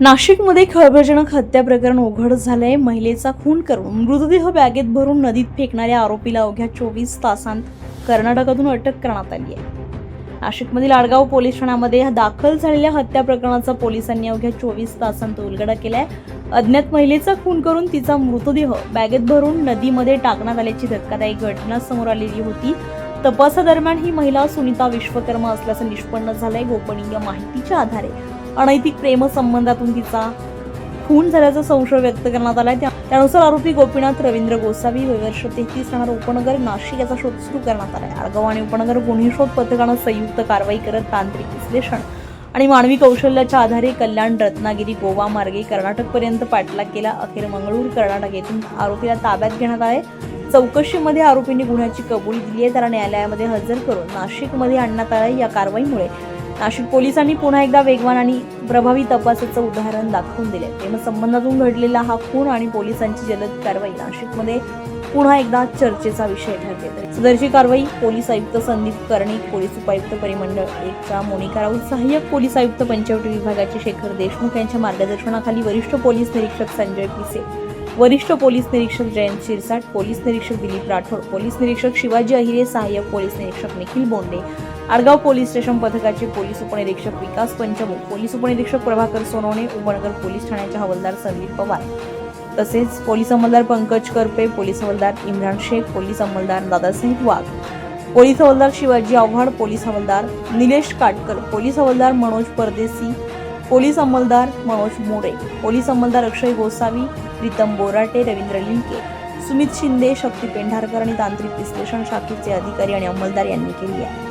नाशिकमध्ये खळबळजनक हत्या प्रकरण उघड झालंय. महिलेचा खून करून मृतदेह बॅगेत भरून नदीत फेकणाऱ्या आरोपीला अवघ्या 24 तासांत कर्नाटकातून अटक करण्यात आली आहे. नाशिकमधील आडगाव पोलीस ठाण्यामध्ये दाखल झालेल्या हत्या प्रकरणाचा पोलिसांनी अवघ्या 24 तासांत उलगडा केलाय. अज्ञात महिलेचा खून करून तिचा मृतदेह बॅगेत भरून नदीमध्ये टाकण्यात आल्याची धक्कादायक घटना समोर आलेली होती. तपासादरम्यान ही महिला सुनीता विश्वकर्मा असल्याचं निष्पन्न झालंय. गोपनीय माहितीच्या आधारे अनैतिक प्रेमसंबंधातून तिचा खून झाल्याचा संशय व्यक्त करण्यात आलाय. त्यानुसार आरोपी गोपीनाथ रवींद्र गोसावी वर्ष 33 राहणार उपनगर नाशिक याचा शोध सुरू करण्यात आलाय. आडगाव आणि उपनगर गुन्हे शोध पथकानं संयुक्त कारवाई करत तांत्रिक विश्लेषण आणि मानवी कौशल्याच्या आधारे कल्याण रत्नागिरी गोवा मार्गे कर्नाटकपर्यंत पाठलाग केला. अखेर मंगळूर कर्नाटक येथून आरोपीला ताब्यात घेण्यात आले. चौकशीमध्ये आरोपींनी गुन्ह्याची कबुली दिली आहे. त्याला न्यायालयामध्ये हजर करून नाशिकमध्ये आणण्यात आले. या कारवाईमुळे नाशिक पोलिसांनी पुन्हा एकदा वेगवान आणि प्रभावी तपासाचं उदाहरण दाखवून दिले. प्रेमसंबंधातून घडलेला हा खून आणि पोलिसांची जलद कारवाई नाशिकमध्ये पुन्हा एकदा चर्चेचा विषय ठरले. सदरची कारवाई पोलीस आयुक्त संदीप कर्णिक, पोलीस उपायुक्त परिमंडळ 1चा मोनिका राऊत, सहाय्यक पोलीस आयुक्त पंचवटी विभागाचे शेखर देशमुख यांच्या मार्गदर्शनाखाली वरिष्ठ पोलीस निरीक्षक संजय पिसे, वरिष्ठ पोलीस निरीक्षक जयंत शिरसाट, पोलीस निरीक्षक दिलीप राठोड, पोलीस निरीक्षक शिवाजी अहिरे, सहाय्यक पोलीस निरीक्षक निखिल बोंडे, आडगाव पोलीस स्टेशन पथकाचे पोलीस उपनिरीक्षक विकास पंचमुख, पोलीस उपनिरीक्षक प्रभाकर सोनवणे, उपनगर पोलीस ठाण्याचे हवालदार संदीप पवार, तसेच पोलीस अंमलदार पंकज करपे, पोलीस हवालदार इम्रान शेख, पोलीस अंमलदार दादासाहेब वाघ, पोलीस हवालदार शिवाजी आव्हाड, पोलीस हवालदार निलेश काटकर, पोलीस हवालदार मनोज परदेसी, पोलीस अंमलदार मनोज मोरे, पोलीस अंमलदार अक्षय गोसावी, प्रीतम बोराटे, रवींद्र लिंके, सुमित शिंदे, शक्ती पेंढारकर आणि तांत्रिक विश्लेषण शाखेचे अधिकारी आणि अंमलदार यांनी केली आहे.